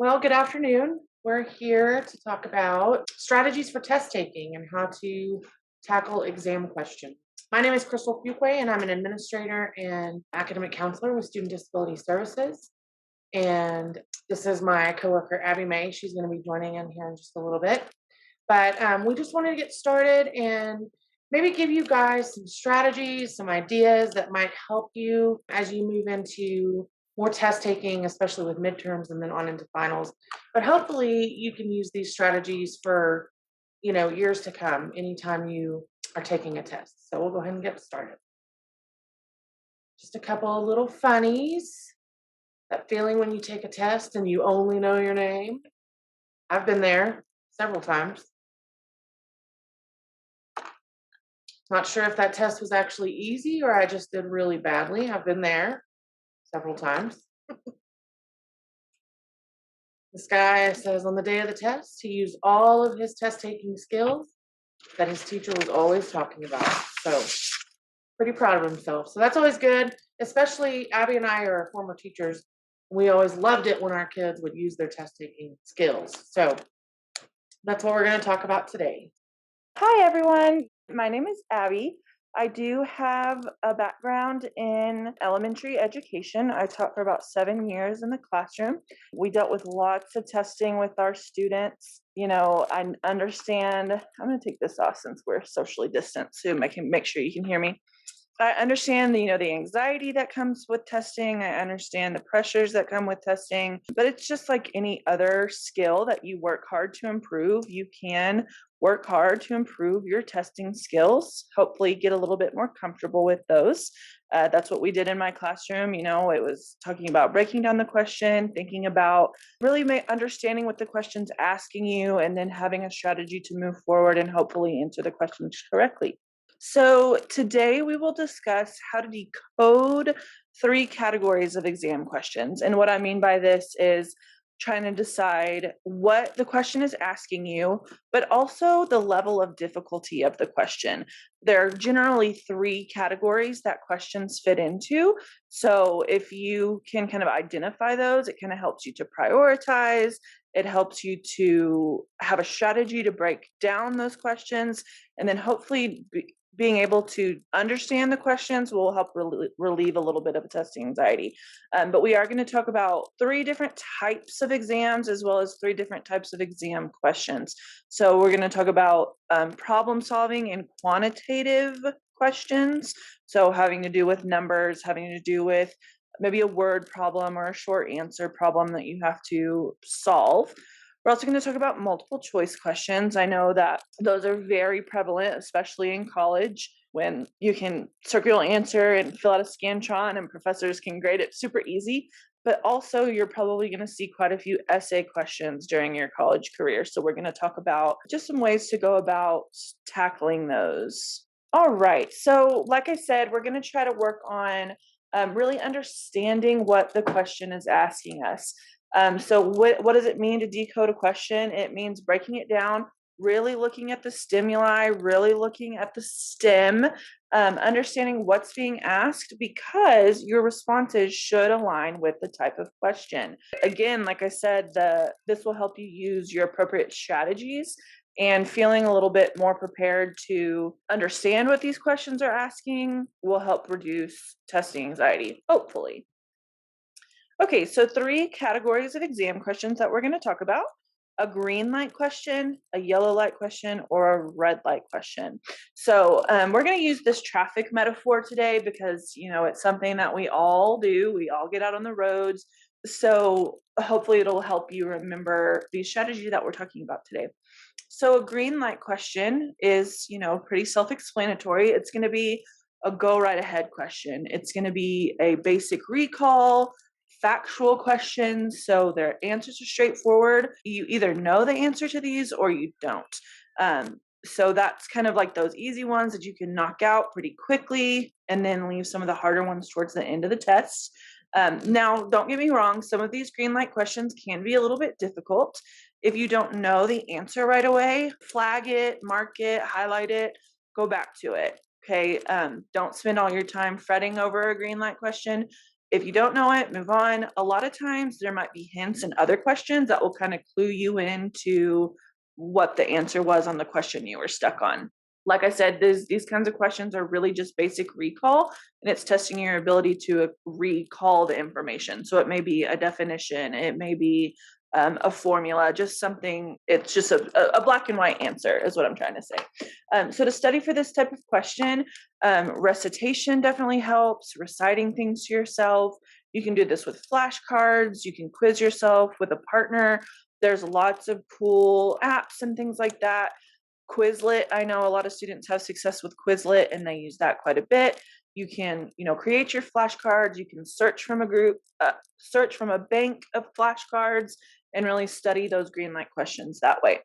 Well, good afternoon. We're here to talk about strategies for test taking and how to tackle exam questions. My name is Crystal and I'm an administrator and academic counselor with Student Disability Services. And this is my coworker, Abby May. She's going to be joining in here in just a little bit. But we just wanted to get started and maybe give you guys some strategies, some ideas that might help you as you move into more test taking, especially with midterms and then on into finals. But hopefully you can use these strategies for, years to come anytime you are taking a test. So we'll go ahead and get started. Just a couple of little funnies. That feeling when you take a test and you only know your name. I've been there several times. Not sure if that test was actually easy or I just did really badly. I've been there several times. This guy says on the day of the test, he used all of his test taking skills that his teacher was always talking about. So, pretty proud of himself. So, that's always good, especially Abby and I are former teachers. We always loved it when our kids would use their test taking skills. So, that's what we're going to talk about today. Hi, everyone. My name is Abby. I do have a background in elementary education. I taught for about 7 years in the classroom. We dealt with lots of testing with our students. I understand. I'm going to take this off since we're socially distanced, so I can make sure you can hear me. I understand the anxiety that comes with testing. I understand the pressures that come with testing, but it's just like any other skill that you work hard to improve. You can work hard to improve your testing skills, hopefully get a little bit more comfortable with those. That's what we did in my classroom. It was talking about breaking down the question, thinking about really understanding what the question's asking you, and then having a strategy to move forward and hopefully answer the questions correctly. So today we will discuss how to decode 3 categories of exam questions. And what I mean by this is trying to decide what the question is asking you, but also the level of difficulty of the question. There are generally 3 categories that questions fit into. So if you can kind of identify those, it kind of helps you to prioritize. It helps you to have a strategy to break down those questions, and then hopefully being able to understand the questions will help relieve a little bit of testing anxiety. But we are going to talk about 3 different types of exams as well as 3 different types of exam questions. So we're going to talk about problem solving and quantitative questions. So having to do with numbers, having to do with maybe a word problem or a short answer problem that you have to solve. We're also going to talk about multiple choice questions. I know that those are very prevalent, especially in college, when you can circle an answer and fill out a Scantron and professors can grade it super easy. But also, you're probably going to see quite a few essay questions during your college career. So we're going to talk about just some ways to go about tackling those. All right. So like I said, we're going to try to work on really understanding what the question is asking us. So what does it mean to decode a question? It means breaking it down, really looking at the stimuli, really looking at the stem, understanding what's being asked, because your responses should align with the type of question. Again, like I said, this will help you use your appropriate strategies, and feeling a little bit more prepared to understand what these questions are asking will help reduce testing anxiety, hopefully. Okay, so 3 categories of exam questions that we're going to talk about: a green light question, a yellow light question, or a red light question. So we're going to use this traffic metaphor today because, it's something that we all do. We all get out on the roads. So hopefully it'll help you remember the strategy that we're talking about today. So a green light question is, pretty self-explanatory. It's going to be a go right ahead question. It's going to be a basic recall, factual questions, so their answers are straightforward. You either know the answer to these or you don't. So that's kind of like those easy ones that you can knock out pretty quickly and then leave some of the harder ones towards the end of the test. Now, don't get me wrong, some of these green light questions can be a little bit difficult. If you don't know the answer right away, flag it, mark it, highlight it, go back to it. Okay, don't spend all your time fretting over a green light question. If you don't know it, move on. A lot of times there might be hints in other questions that will kind of clue you into what the answer was on the question you were stuck on. Like I said, these kinds of questions are really just basic recall, and it's testing your ability to recall the information. So it may be a definition, it may be a formula, just something, it's just a black and white answer is what I'm trying to say. So to study for this type of question, recitation definitely helps, reciting things to yourself. You can do this with flashcards, you can quiz yourself with a partner. There's lots of cool apps and things like that. Quizlet, I know a lot of students have success with Quizlet and they use that quite a bit. You can, create your flashcards. You can search from search from a bank of flashcards and really study those green light questions that way.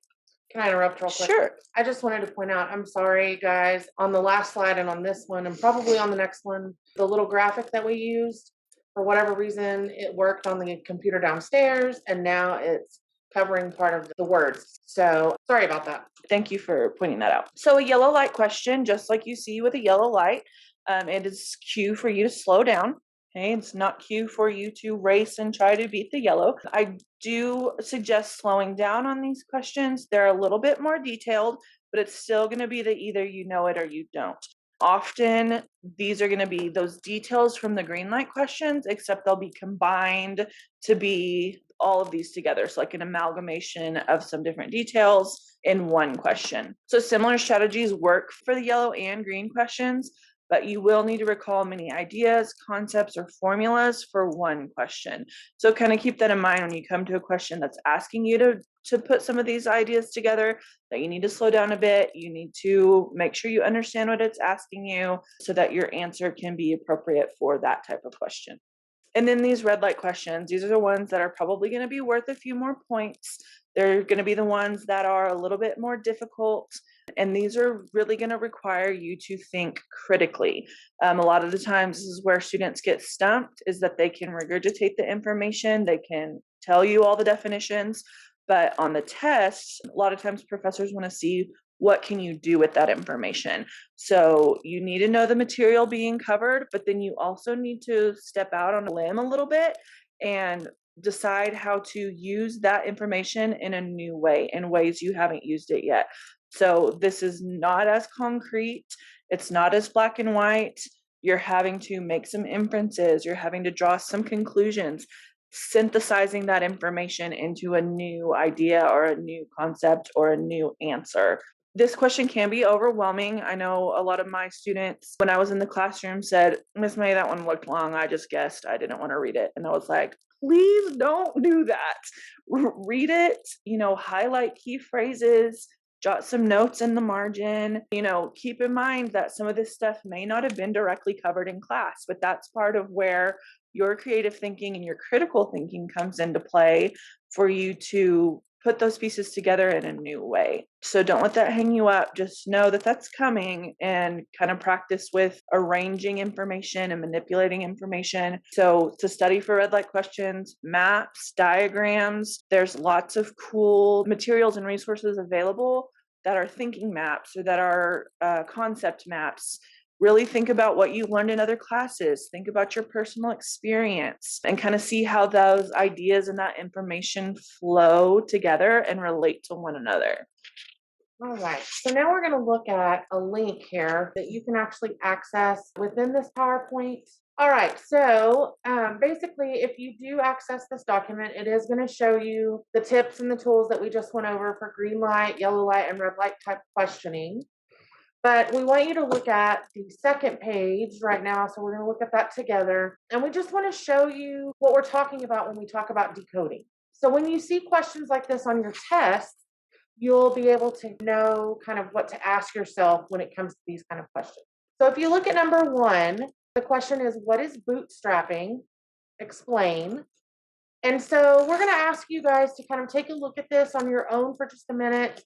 Can I interrupt real quick? Sure. I just wanted to point out, I'm sorry, guys, on the last slide and on this one, and probably on the next one, the little graphic that we used, for whatever reason, it worked on the computer downstairs, and now it's covering part of the words. So sorry about that. Thank you for pointing that out. So a yellow light question, just like you see with a yellow light, it is cue for you to slow down. Okay, it's not cue for you to race and try to beat the yellow. I do suggest slowing down on these questions. They're a little bit more detailed, but it's still going to be that either you know it or you don't. Often these are going to be those details from the green light questions, except they'll be combined to be all of these together. So like an amalgamation of some different details in one question. So similar strategies work for the yellow and green questions, but you will need to recall many ideas, concepts, or formulas for one question. So kind of keep that in mind when you come to a question that's asking you to put some of these ideas together, that you need to slow down a bit. You need to make sure you understand what it's asking you so that your answer can be appropriate for that type of question. And then these red light questions, these are the ones that are probably going to be worth a few more points. They're going to be the ones that are a little bit more difficult. And these are really going to require you to think critically. A lot of the times, this is where students get stumped, is that they can regurgitate the information, they can tell you all the definitions, but on the test, a lot of times professors want to see what can you do with that information. So you need to know the material being covered, but then you also need to step out on a limb a little bit and decide how to use that information in a new way, in ways you haven't used it yet. So this is not as concrete. It's not as black and white. You're having to make some inferences. You're having to draw some conclusions, synthesizing that information into a new idea or a new concept or a new answer. This question can be overwhelming. I know a lot of my students, when I was in the classroom, said, "Miss May, that one looked long. I just guessed. I didn't want to read it." And I was like, please don't do that. Read it, highlight key phrases, jot some notes in the margin. Keep in mind that some of this stuff may not have been directly covered in class, but that's part of where your creative thinking and your critical thinking comes into play for you to put those pieces together in a new way. So don't let that hang you up. Just know that that's coming, and kind of practice with arranging information and manipulating information. So to study for red light questions, maps, diagrams, there's lots of cool materials and resources available that are thinking maps or that are concept maps. Really think about what you learned in other classes. Think about your personal experience and kind of see how those ideas and that information flow together and relate to one another. All right, so now we're going to look at a link here that you can actually access within this PowerPoint. All right, so basically, if you do access this document, it is going to show you the tips and the tools that we just went over for green light, yellow light, and red light type questioning. But we want you to look at the second page right now. So we're going to look at that together. And we just want to show you what we're talking about when we talk about decoding. So when you see questions like this on your test, you'll be able to know kind of what to ask yourself when it comes to these kind of questions. So if you look at number 1, the question is, what is bootstrapping? Explain. And so we're going to ask you guys to kind of take a look at this on your own for just a minute.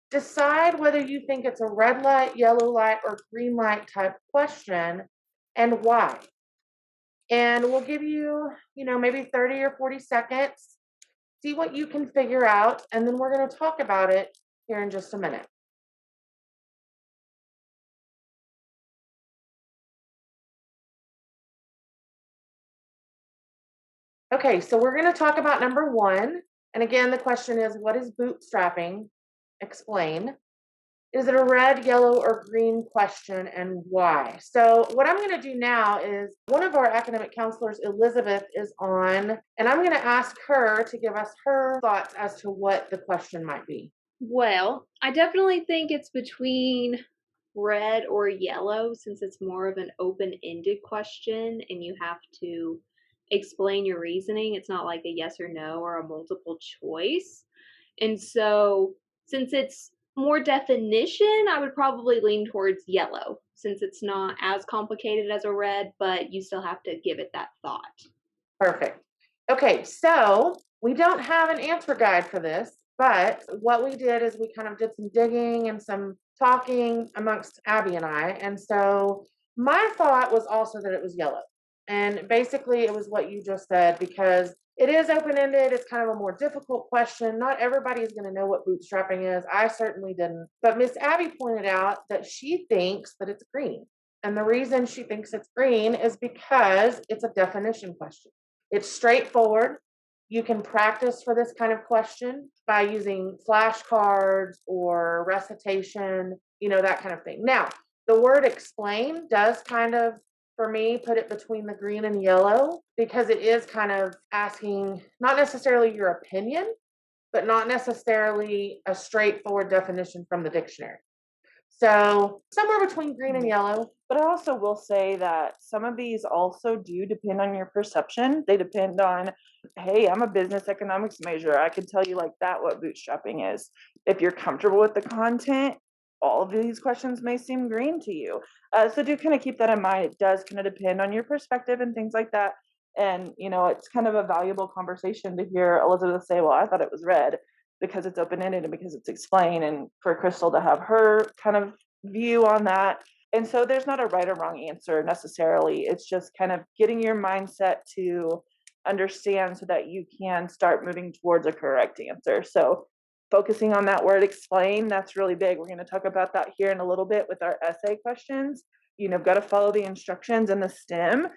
Decide whether you think it's a red light, yellow light, or green light type question, and why. And we'll give you, maybe 30 or 40 seconds. See what you can figure out, and then we're going to talk about it here in just a minute. Okay, so we're going to talk about number one. And again, the question is, what is bootstrapping? Explain. Is it a red, yellow, or green question, and why? So what I'm going to do now is one of our academic counselors, Elizabeth, is on, and I'm going to ask her to give us her thoughts as to what the question might be. Well, I definitely think it's between red or yellow since it's more of an open-ended question and you have to explain your reasoning. It's not like a yes or no or a multiple choice. And so, since it's more definition, I would probably lean towards yellow since it's not as complicated as a red, but you still have to give it that thought. Perfect. Okay, so we don't have an answer guide for this, but what we did is we kind of did some digging and some talking amongst Abby and I. And so my thought was also that it was yellow. And basically, it was what you just said because it is open ended. It's kind of a more difficult question. Not everybody is going to know what bootstrapping is. I certainly didn't. But Miss Abby pointed out that she thinks that it's green. And the reason she thinks it's green is because it's a definition question. It's straightforward. You can practice for this kind of question by using flashcards or recitation, that kind of thing. Now, the word explain does kind of, for me, put it between the green and yellow because it is kind of asking not necessarily your opinion, but not necessarily a straightforward definition from the dictionary. So somewhere between green and yellow. But I also will say that some of these also do depend on your perception. They depend on, hey, I'm a business economics major. I can tell you like that what bootstrapping is. If you're comfortable with the content, all of these questions may seem green to you. So do kind of keep that in mind. It does kind of depend on your perspective and things like that. And, it's kind of a valuable conversation to hear Elizabeth say, well, I thought it was red because it's open-ended and because it's explained, and for Crystal to have her kind of view on that. And so there's not a right or wrong answer necessarily. It's just kind of getting your mindset to understand so that you can start moving towards a correct answer. So focusing on that word explain, that's really big. We're going to talk about that here in a little bit with our essay questions. Got to follow the instructions in the STEM.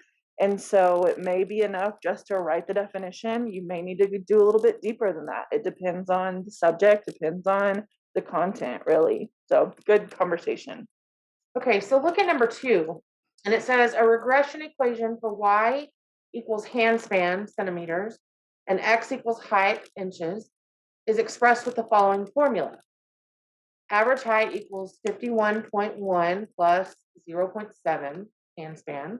And so it may be enough just to write the definition. You may need to do a little bit deeper than that. It depends on the subject, depends on the content, really. So good conversation. Okay, so look at number two, and it says a regression equation for y equals handspan centimeters and x equals height inches is expressed with the following formula. Average height equals 51.1 plus 0.7 handspan.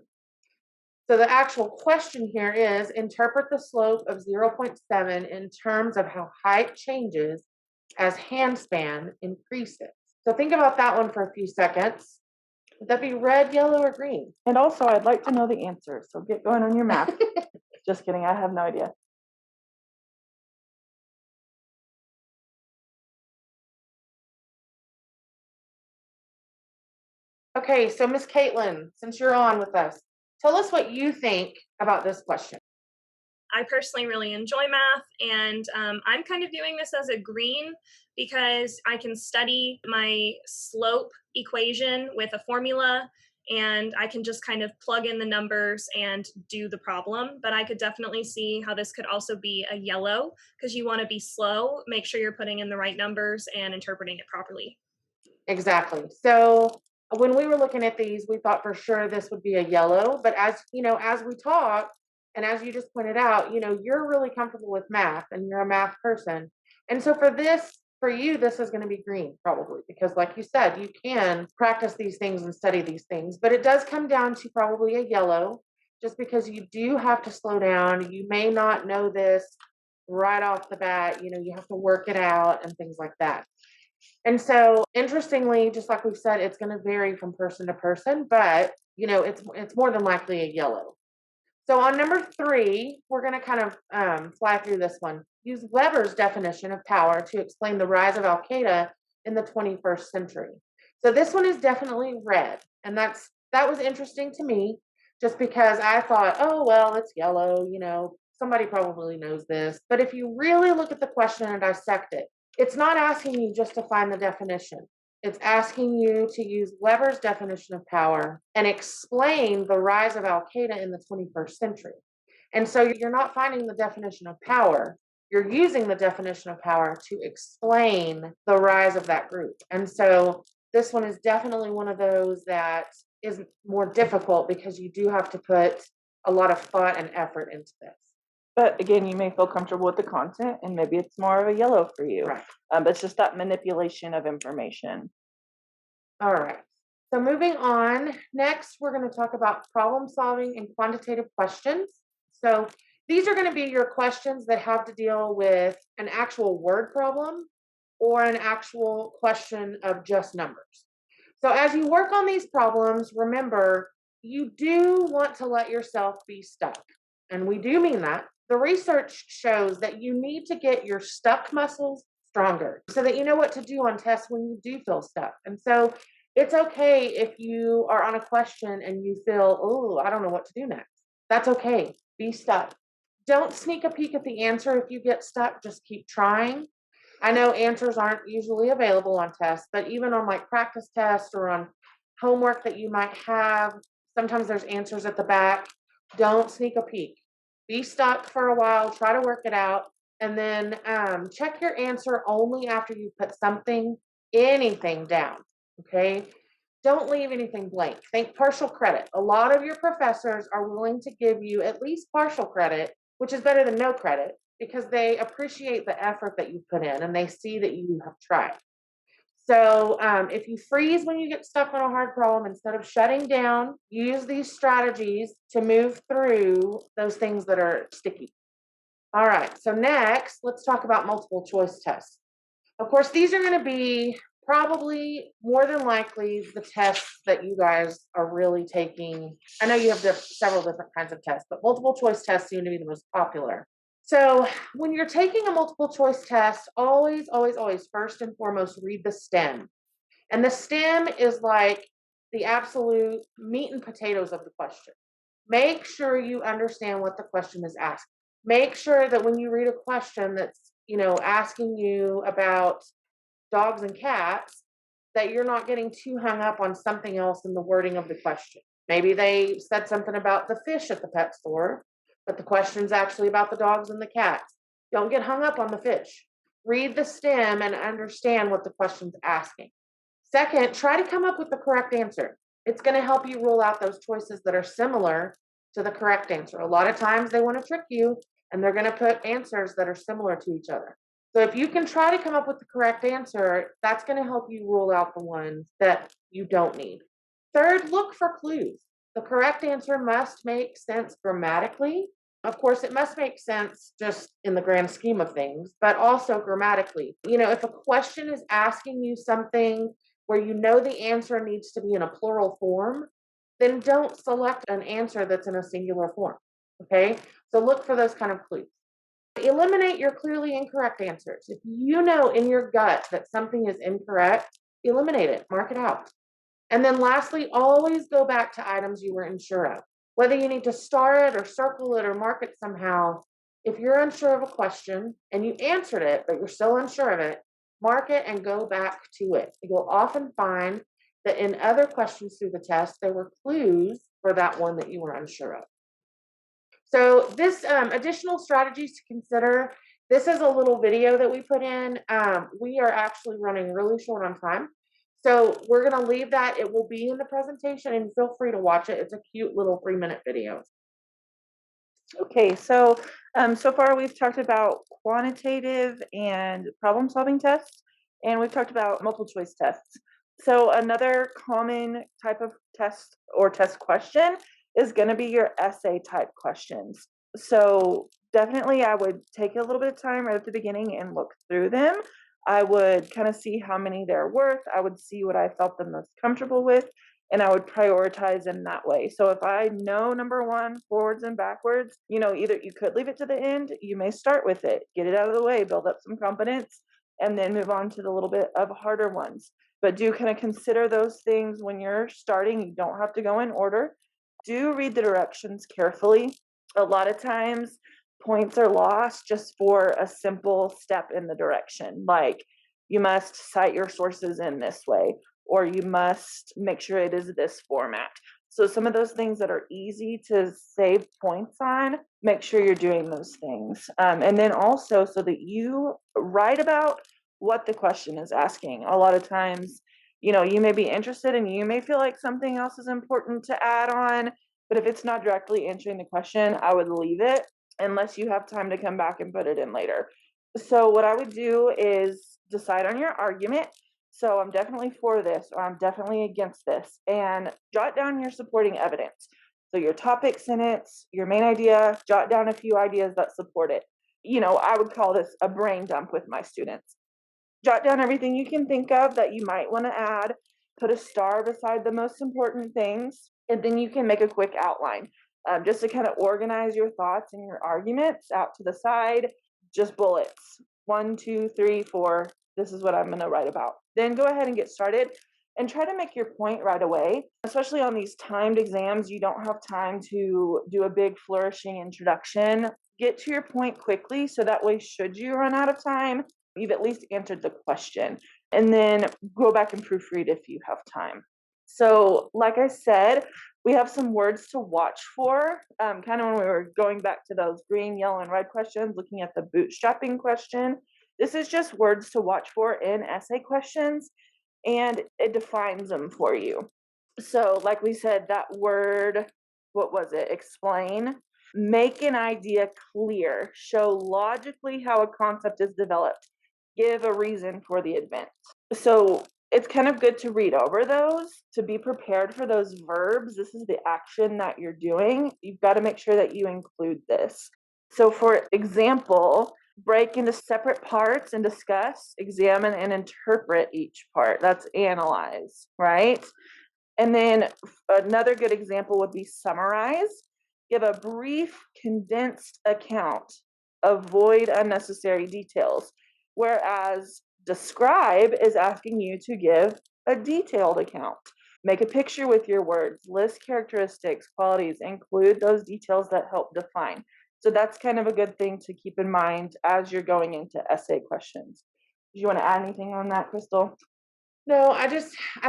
So the actual question here is interpret the slope of 0.7 in terms of how height changes as handspan increases. So think about that one for a few seconds. Would that be red, yellow, or green? And also, I'd like to know the answer. So get going on your math. Just kidding. I have no idea. Okay, so Miss Caitlin, since you're on with us, tell us what you think about this question. I personally really enjoy math, and I'm kind of viewing this as a green because I can study my slope equation with a formula and I can just kind of plug in the numbers and do the problem. But I could definitely see how this could also be a yellow because you want to be slow, make sure you're putting in the right numbers and interpreting it properly. Exactly. So when we were looking at these, we thought for sure this would be a yellow, but as we talk, and as you just pointed out, you're really comfortable with math and you're a math person. And so for you, this is going to be green probably, because like you said, you can practice these things and study these things, but it does come down to probably a yellow, just because you do have to slow down. You may not know this right off the bat, you have to work it out and things like that. And so interestingly, just like we've said, it's going to vary from person to person, but it's more than likely a yellow. So on number three, we're going to kind of fly through this one. Use Weber's definition of power to explain the rise of Al Qaeda in the 21st century. So this one is definitely red, and that was interesting to me, just because I thought, oh well, it's yellow. Somebody probably knows this. But if you really look at the question and dissect it, it's not asking you just to find the definition. It's asking you to use Weber's definition of power and explain the rise of Al Qaeda in the 21st century. And so you're not finding the definition of power. You're using the definition of power to explain the rise of that group. And so this one is definitely one of those that is more difficult because you do have to put a lot of thought and effort into this. But again, you may feel comfortable with the content and maybe it's more of a yellow for you. Right. But it's just that manipulation of information. All right. So moving on, next we're going to talk about problem solving and quantitative questions. So these are going to be your questions that have to deal with an actual word problem or an actual question of just numbers. So as you work on these problems, remember, you do want to let yourself be stuck. And we do mean that. The research shows that you need to get your stuck muscles stronger so that you know what to do on tests when you do feel stuck. And so it's okay if you are on a question and you feel, oh, I don't know what to do next. That's okay. Be stuck. Don't sneak a peek at the answer if you get stuck. Just keep trying. I know answers aren't usually available on tests, but even on like practice tests or on homework that you might have, sometimes there's answers at the back. Don't sneak a peek. Be stuck for a while, try to work it out, and then check your answer only after you put anything down, okay? Don't leave anything blank. Think partial credit. A lot of your professors are willing to give you at least partial credit, which is better than no credit, because they appreciate the effort that you put in and they see that you have tried. So if you freeze when you get stuck on a hard problem, instead of shutting down, use these strategies to move through those things that are sticky. All right, so next, let's talk about multiple choice tests. Of course, these are going to be probably more than likely the tests that you guys are really taking. I know you have several different kinds of tests, but multiple choice tests seem to be the most popular. So when you're taking a multiple choice test, always, first and foremost, read the stem. And the stem is like the absolute meat and potatoes of the question. Make sure you understand what the question is asking. Make sure that when you read a question that's, asking you about dogs and cats, that you're not getting too hung up on something else in the wording of the question. Maybe they said something about the fish at the pet store, but the question's actually about the dogs and the cats. Don't get hung up on the fish. Read the stem and understand what the question's asking. Second, try to come up with the correct answer. It's going to help you rule out those choices that are similar to the correct answer. A lot of times they want to trick you and they're going to put answers that are similar to each other. So if you can try to come up with the correct answer, that's going to help you rule out the ones that you don't need. Third, look for clues. The correct answer must make sense grammatically. Of course, it must make sense just in the grand scheme of things, but also grammatically. If a question is asking you something where you know the answer needs to be in a plural form, then don't select an answer that's in a singular form, okay? So look for those kind of clues. Eliminate your clearly incorrect answers. If you know in your gut that something is incorrect, eliminate it, mark it out. And then lastly, always go back to items you were unsure of. Whether you need to star it or circle it or mark it somehow, if you're unsure of a question and you answered it, but you're still unsure of it, mark it and go back to it. You'll often find that in other questions through the test, there were clues for that one that you were unsure of. So this additional strategies to consider, this is a little video that we put in. We are actually running really short on time. So we're going to leave that. It will be in the presentation and feel free to watch it. It's a cute little 3-minute video. Okay, so so far we've talked about quantitative and problem solving tests, and we've talked about multiple choice tests. So another common type of test or test question is going to be your essay type questions. So definitely I would take a little bit of time right at the beginning and look through them. I would kind of see how many they're worth. I would see what I felt the most comfortable with, and I would prioritize in that way. So if I know number one, forwards and backwards, either you could leave it to the end, you may start with it, get it out of the way, build up some confidence, and then move on to the little bit of harder ones. But do kind of consider those things when you're starting. You don't have to go in order. Do read the directions carefully. A lot of times points are lost just for a simple step in the direction, like you must cite your sources in this way, or you must make sure it is this format. So some of those things that are easy to save points on, make sure you're doing those things. And then also so that you write about what the question is asking. A lot of times, you may be interested and you may feel like something else is important to add on, but if it's not directly answering the question, I would leave it unless you have time to come back and put it in later. So what I would do is decide on your argument. So I'm definitely for this, or I'm definitely against this, and jot down your supporting evidence. So your topic sentence, your main idea, jot down a few ideas that support it. I would call this a brain dump with my students. Jot down everything you can think of that you might want to add, put a star beside the most important things, and then you can make a quick outline just to kind of organize your thoughts and your arguments out to the side. Just bullets 1, 2, 3, 4. This is what I'm going to write about. Then go ahead and get started and try to make your point right away. Especially on these timed exams, you don't have time to do a big flourishing introduction. Get to your point quickly so that way, should you run out of time, you've at least answered the question. And then go back and proofread if you have time. So like I said, we have some words to watch for. Kind of when we were going back to those green, yellow, and red questions, looking at the bootstrapping question. This is just words to watch for in essay questions, and it defines them for you. So like we said, that word, what was it? Explain. Make an idea clear. Show logically how a concept is developed. Give a reason for the event. So it's kind of good to read over those to be prepared for those verbs. This is the action that you're doing. You've got to make sure that you include this. So for example, break into separate parts and discuss, examine, and interpret each part. That's analyze, right? And then another good example would be summarize. Give a brief, condensed account. Avoid unnecessary details. Whereas describe is asking you to give a detailed account. Make a picture with your words. List characteristics, qualities, include those details that help define. So that's kind of a good thing to keep in mind as you're going into essay questions. Do you want to add anything on that, Crystal? No, I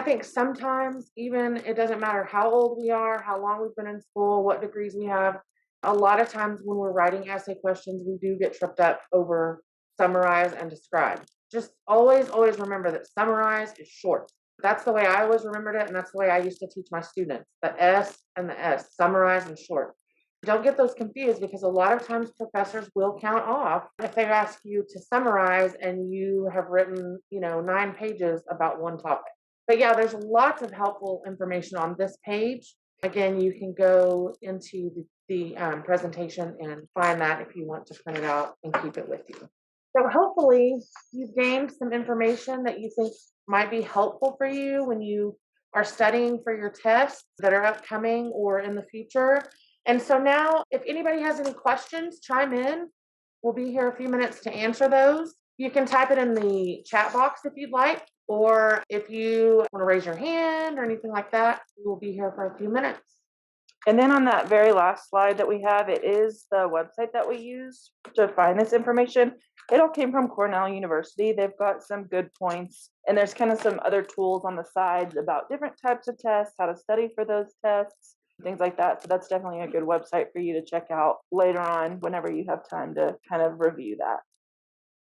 think sometimes even it doesn't matter how old we are, how long we've been in school, what degrees we have. A lot of times when we're writing essay questions, we do get tripped up over summarize and describe. Just always remember that summarize is short. That's the way I always remembered it, and that's the way I used to teach my students. The S and the S, summarize and short. Don't get those confused, because a lot of times professors will count off if they ask you to summarize and you have written, 9 pages about one topic. But yeah, there's lots of helpful information on this page. Again, you can go into the presentation and find that if you want to print it out and keep it with you. So hopefully you've gained some information that you think might be helpful for you when you are studying for your tests that are upcoming or in the future. And so now, if anybody has any questions, chime in. We'll be here a few minutes to answer those. You can type it in the chat box if you'd like, or if you want to raise your hand or anything like that, we will be here for a few minutes. And then on that very last slide that we have, it is the website that we use to find this information. It all came from Cornell University. They've got some good points, and there's kind of some other tools on the side about different types of tests, how to study for those tests, things like that. So that's definitely a good website for you to check out later on whenever you have time to kind of review that.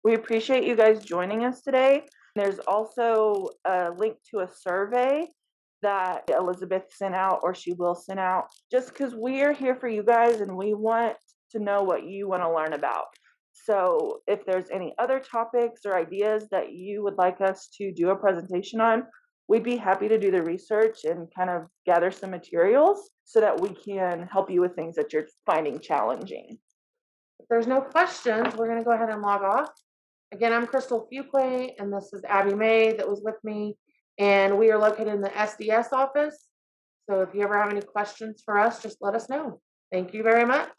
We appreciate you guys joining us today. There's also a link to a survey that Elizabeth sent out, or she will send out, just because we are here for you guys and we want to know what you want to learn about. So if there's any other topics or ideas that you would like us to do a presentation on, we'd be happy to do the research and kind of gather some materials so that we can help you with things that you're finding challenging. If there's no questions, we're going to go ahead and log off. Again, I'm Crystal Fuqua, and this is Abby May that was with me, and we are located in the SDS office. So if you ever have any questions for us, just let us know. Thank you very much.